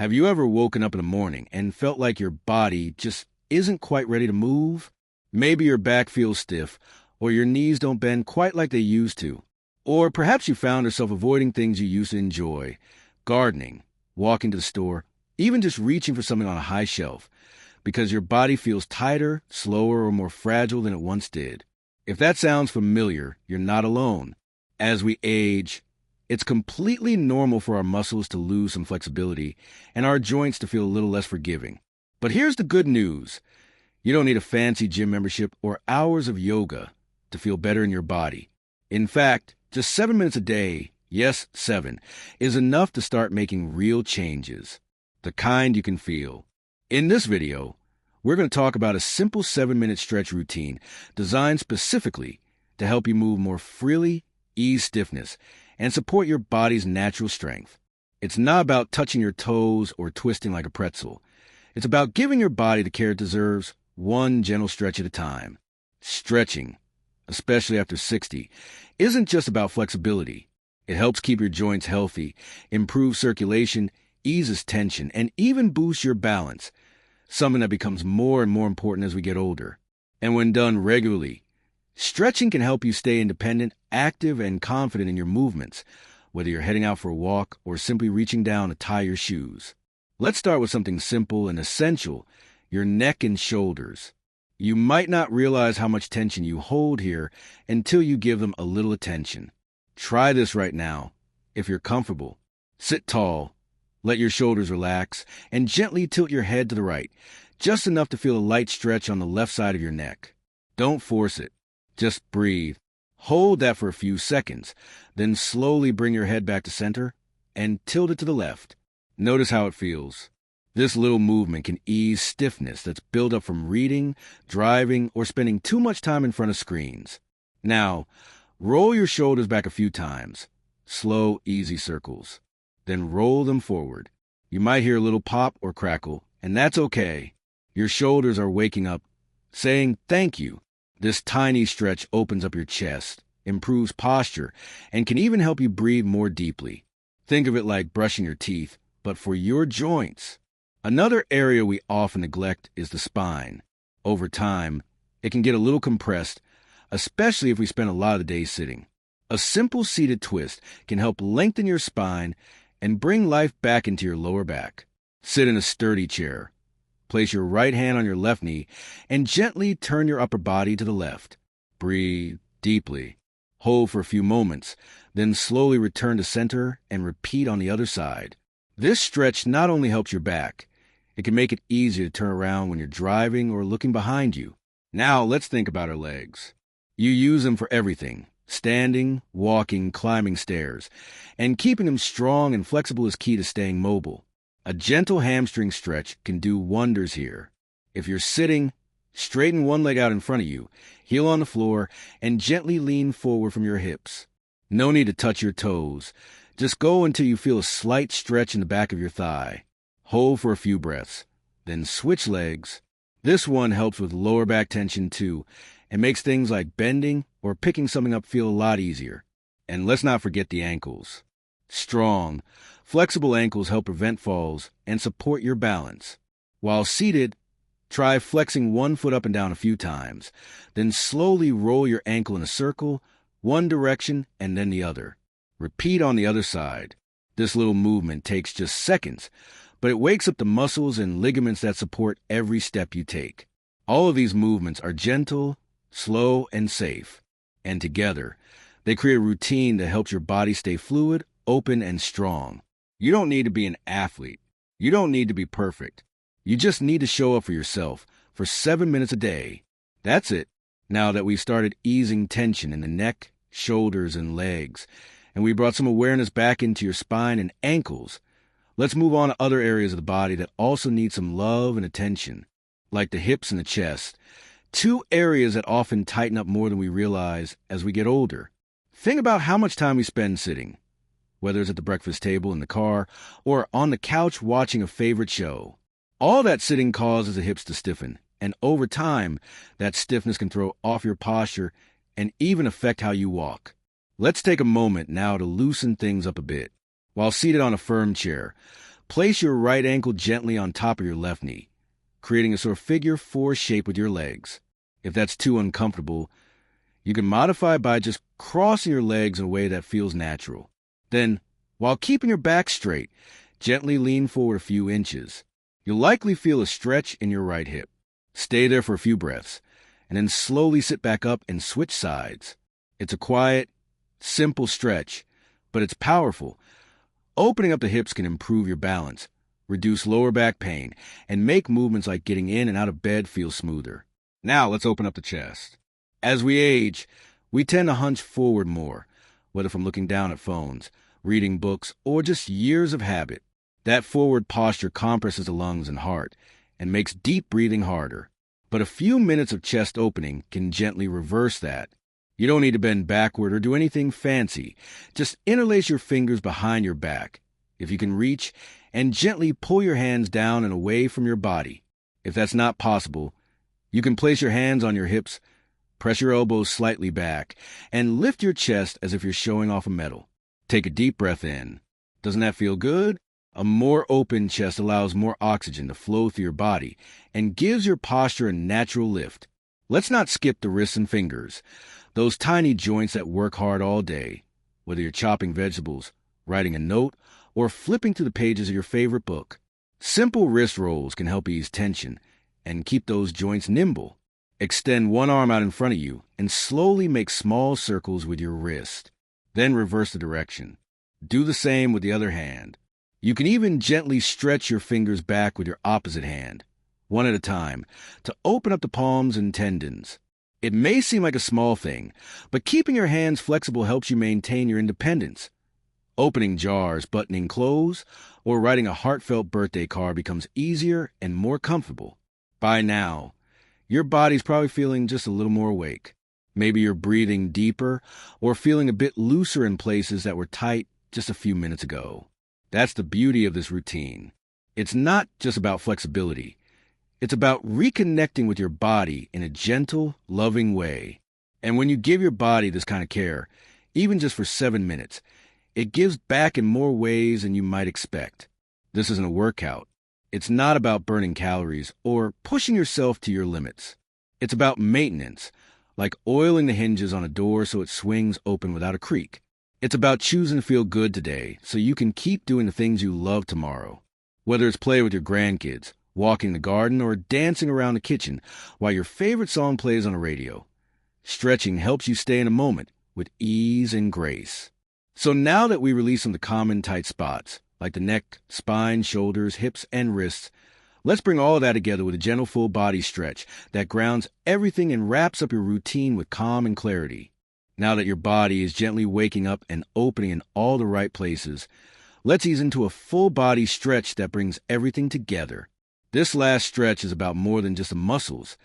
Have you ever woken up in the morning and felt like your body just isn't quite ready to move? Maybe your back feels stiff, or your knees don't bend quite like they used to. Or perhaps you found yourself avoiding things you used to enjoy, gardening, walking to the store, even just reaching for something on a high shelf, because your body feels tighter, slower, or more fragile than it once did. If that sounds familiar, you're not alone. As we age, it's completely normal for our muscles to lose some flexibility and our joints to feel a little less forgiving. But here's the good news. You don't need a fancy gym membership or hours of yoga to feel better in your body. In fact, just 7 minutes a day, yes, 7, is enough to start making real changes, the kind you can feel. In this video, we're going to talk about a simple 7-minute stretch routine designed specifically to help you move more freely, ease stiffness, and support your body's natural strength. It's not about touching your toes or twisting like a pretzel. It's about giving your body the care it deserves, one gentle stretch at a time. Stretching, especially after 60, isn't just about flexibility. It helps keep your joints healthy, improves circulation, eases tension, and even boosts your balance, something that becomes more and more important as we get older. And when done regularly, stretching can help you stay independent, active, and confident in your movements, whether you're heading out for a walk or simply reaching down to tie your shoes. Let's start with something simple and essential, your neck and shoulders. You might not realize how much tension you hold here until you give them a little attention. Try this right now. If you're comfortable, sit tall, let your shoulders relax, and gently tilt your head to the right, just enough to feel a light stretch on the left side of your neck. Don't force it. Just breathe. Hold that for a few seconds, then slowly bring your head back to center and tilt it to the left. Notice how it feels. This little movement can ease stiffness that's built up from reading, driving, or spending too much time in front of screens. Now, roll your shoulders back a few times. Slow, easy circles. Then roll them forward. You might hear a little pop or crackle, and that's okay. Your shoulders are waking up, saying thank you. This tiny stretch opens up your chest, improves posture, and can even help you breathe more deeply. Think of it like brushing your teeth, but for your joints. Another area we often neglect is the spine. Over time, it can get a little compressed, especially if we spend a lot of the day sitting. A simple seated twist can help lengthen your spine and bring life back into your lower back. Sit in a sturdy chair. Place your right hand on your left knee and gently turn your upper body to the left. Breathe deeply. Hold for a few moments, then slowly return to center and repeat on the other side. This stretch not only helps your back, it can make it easier to turn around when you're driving or looking behind you. Now let's think about our legs. You use them for everything: standing, walking, climbing stairs, and keeping them strong and flexible is key to staying mobile. A gentle hamstring stretch can do wonders here. If you're sitting, straighten one leg out in front of you, heel on the floor, and gently lean forward from your hips. No need to touch your toes. Just go until you feel a slight stretch in the back of your thigh. Hold for a few breaths. Then switch legs. This one helps with lower back tension too, and makes things like bending or picking something up feel a lot easier. And let's not forget the ankles. Strong, flexible ankles help prevent falls and support your balance. While seated, try flexing one foot up and down a few times. Then slowly roll your ankle in a circle, one direction and then the other. Repeat on the other side. This little movement takes just seconds, but it wakes up the muscles and ligaments that support every step you take. All of these movements are gentle, slow, and safe. And together, they create a routine that helps your body stay fluid, open, and strong. You don't need to be an athlete. You don't need to be perfect. You just need to show up for yourself for 7 minutes a day. That's it. Now that we've started easing tension in the neck, shoulders, and legs, and we brought some awareness back into your spine and ankles, let's move on to other areas of the body that also need some love and attention, like the hips and the chest, two areas that often tighten up more than we realize as we get older. Think about how much time we spend sitting, whether it's at the breakfast table, in the car, or on the couch watching a favorite show. All that sitting causes the hips to stiffen, and over time, that stiffness can throw off your posture and even affect how you walk. Let's take a moment now to loosen things up a bit. While seated on a firm chair, Place your right ankle gently on top of your left knee, creating a sort of figure 4 shape with your legs. If that's too uncomfortable, you can modify by just crossing your legs in a way that feels natural. Then, while keeping your back straight, gently lean forward a few inches. You'll likely feel a stretch in your right hip. Stay there for a few breaths, and then slowly sit back up and switch sides. It's a quiet, simple stretch, but it's powerful. Opening up the hips can improve your balance, reduce lower back pain, and make movements like getting in and out of bed feel smoother. Now let's open up the chest. As we age, we tend to hunch forward more, whether from looking down at phones, reading books, or just years of habit. That forward posture compresses the lungs and heart and makes deep breathing harder. But a few minutes of chest opening can gently reverse that. You don't need to bend backward or do anything fancy. Just interlace your fingers behind your back, if you can reach, and gently pull your hands down and away from your body. If that's not possible, you can place your hands on your hips, press your elbows slightly back, and lift your chest as if you're showing off a medal. Take a deep breath in. Doesn't that feel good? A more open chest allows more oxygen to flow through your body and gives your posture a natural lift. Let's not skip the wrists and fingers, those tiny joints that work hard all day, whether you're chopping vegetables, writing a note, or flipping through the pages of your favorite book. Simple wrist rolls can help ease tension and keep those joints nimble. Extend one arm out in front of you and slowly make small circles with your wrist. Then reverse the direction. Do the same with the other hand. You can even gently stretch your fingers back with your opposite hand, one at a time, to open up the palms and tendons. It may seem like a small thing, but keeping your hands flexible helps you maintain your independence. Opening jars, buttoning clothes, or writing a heartfelt birthday card becomes easier and more comfortable. By now, your body's probably feeling just a little more awake. Maybe you're breathing deeper or feeling a bit looser in places that were tight just a few minutes ago. That's the beauty of this routine. It's not just about flexibility. It's about reconnecting with your body in a gentle, loving way. And when you give your body this kind of care, even just for 7 minutes, it gives back in more ways than you might expect. This isn't a workout. It's not about burning calories or pushing yourself to your limits. It's about maintenance, like oiling the hinges on a door so it swings open without a creak. It's about choosing to feel good today so you can keep doing the things you love tomorrow. Whether it's play with your grandkids, walking the garden, or dancing around the kitchen while your favorite song plays on the radio. Stretching helps you stay in a moment with ease and grace. So now that we release some of the common tight spots, like the neck, spine, shoulders, hips, and wrists, let's bring all of that together with a gentle full body stretch that grounds everything and wraps up your routine with calm and clarity. Now that your body is gently waking up and opening in all the right places, let's ease into a full body stretch that brings everything together. This last stretch is about more than just the muscles.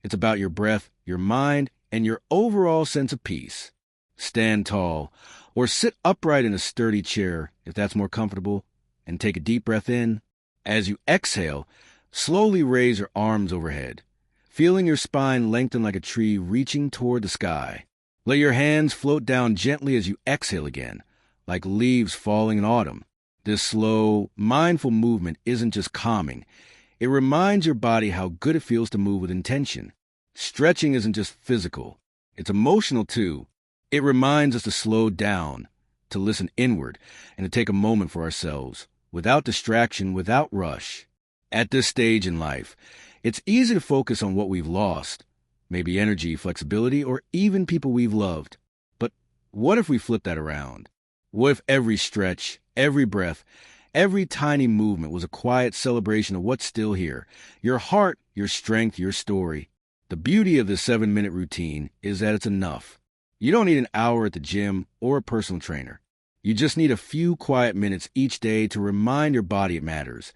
It's about your breath, your mind, and your overall sense of peace. Stand tall, or sit upright in a sturdy chair if that's more comfortable, and take a deep breath in. As you exhale, slowly raise your arms overhead, feeling your spine lengthen like a tree reaching toward the sky. Let your hands float down gently as you exhale again, like leaves falling in autumn. This slow, mindful movement isn't just calming. It reminds your body how good it feels to move with intention. Stretching isn't just physical. It's emotional, too. It reminds us to slow down, to listen inward, and to take a moment for ourselves, without distraction, without rush. At this stage in life, it's easy to focus on what we've lost, maybe energy, flexibility, or even people we've loved. But what if we flip that around? What if every stretch, every breath, every tiny movement was a quiet celebration of what's still here? Your heart, your strength, your story. The beauty of this 7-minute routine is that it's enough. You don't need an hour at the gym or a personal trainer. You just need a few quiet minutes each day to remind your body it matters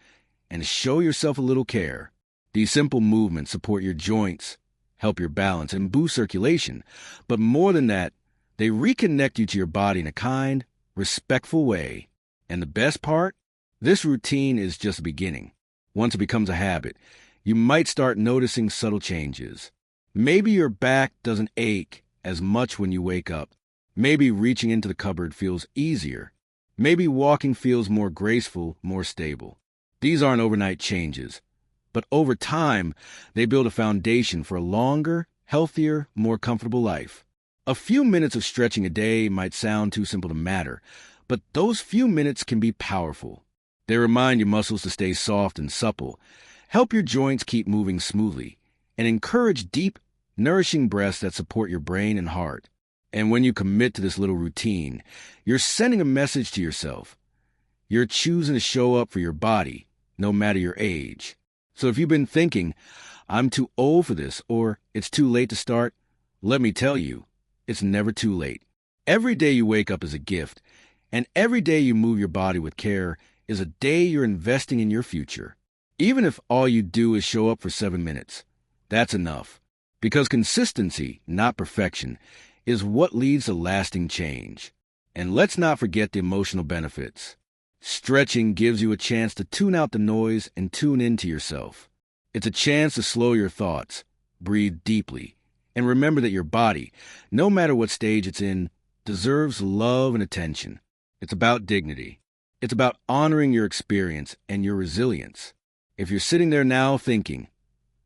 and to show yourself a little care. These simple movements support your joints, help your balance, and boost circulation. But more than that, they reconnect you to your body in a kind, respectful way. And the best part? This routine is just the beginning. Once it becomes a habit, you might start noticing subtle changes. Maybe your back doesn't ache as much when you wake up. Maybe reaching into the cupboard feels easier. Maybe walking feels more graceful, more stable. These aren't overnight changes, but over time, they build a foundation for a longer, healthier, more comfortable life. A few minutes of stretching a day might sound too simple to matter, but those few minutes can be powerful. They remind your muscles to stay soft and supple, help your joints keep moving smoothly, and encourage deep, nourishing breaths that support your brain and heart. And when you commit to this little routine, you're sending a message to yourself. You're choosing to show up for your body, no matter your age. So if you've been thinking, I'm too old for this, or it's too late to start, let me tell you, it's never too late. Every day you wake up is a gift, and every day you move your body with care is a day you're investing in your future. Even if all you do is show up for 7 minutes, that's enough. Because consistency, not perfection, is what leads to lasting change. And let's not forget the emotional benefits. Stretching gives you a chance to tune out the noise and tune into yourself. It's a chance to slow your thoughts, breathe deeply, and remember that your body, no matter what stage it's in, deserves love and attention. It's about dignity. It's about honoring your experience and your resilience. If you're sitting there now thinking,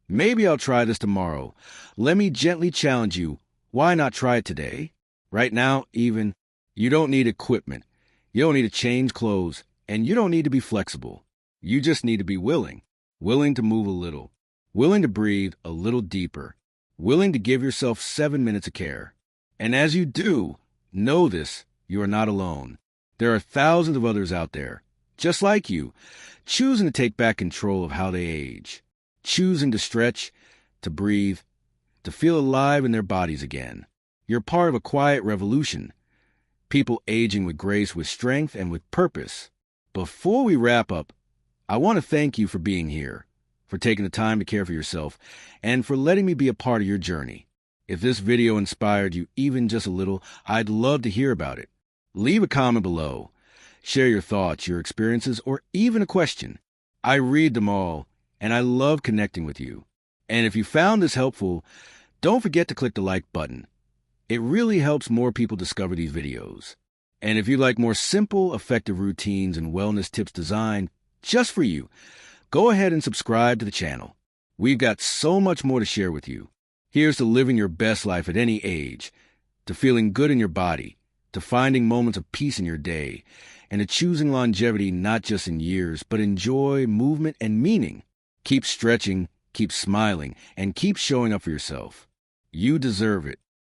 maybe I'll try this tomorrow, let me gently challenge you, why not try it today? Right now, even, you don't need equipment. You don't need to change clothes, and you don't need to be flexible. You just need to be willing to move a little, willing to breathe a little deeper, willing to give yourself 7 minutes of care. And as you do, know this, you are not alone. There are thousands of others out there, just like you, choosing to take back control of how they age, choosing to stretch, to breathe, to feel alive in their bodies again. You're part of a quiet revolution. People aging with grace, with strength, and with purpose. Before we wrap up, I want to thank you for being here, for taking the time to care for yourself, and for letting me be a part of your journey. If this video inspired you even just a little, I'd love to hear about it. Leave a comment below. Share your thoughts, your experiences, or even a question. I read them all, and I love connecting with you. And if you found this helpful, don't forget to click the like button. It really helps more people discover these videos. And if you like more simple, effective routines and wellness tips designed just for you, go ahead and subscribe to the channel. We've got so much more to share with you. Here's to living your best life at any age, to feeling good in your body, to finding moments of peace in your day, and to choosing longevity not just in years, but in joy, movement, and meaning. Keep stretching, keep smiling, and keep showing up for yourself. You deserve it.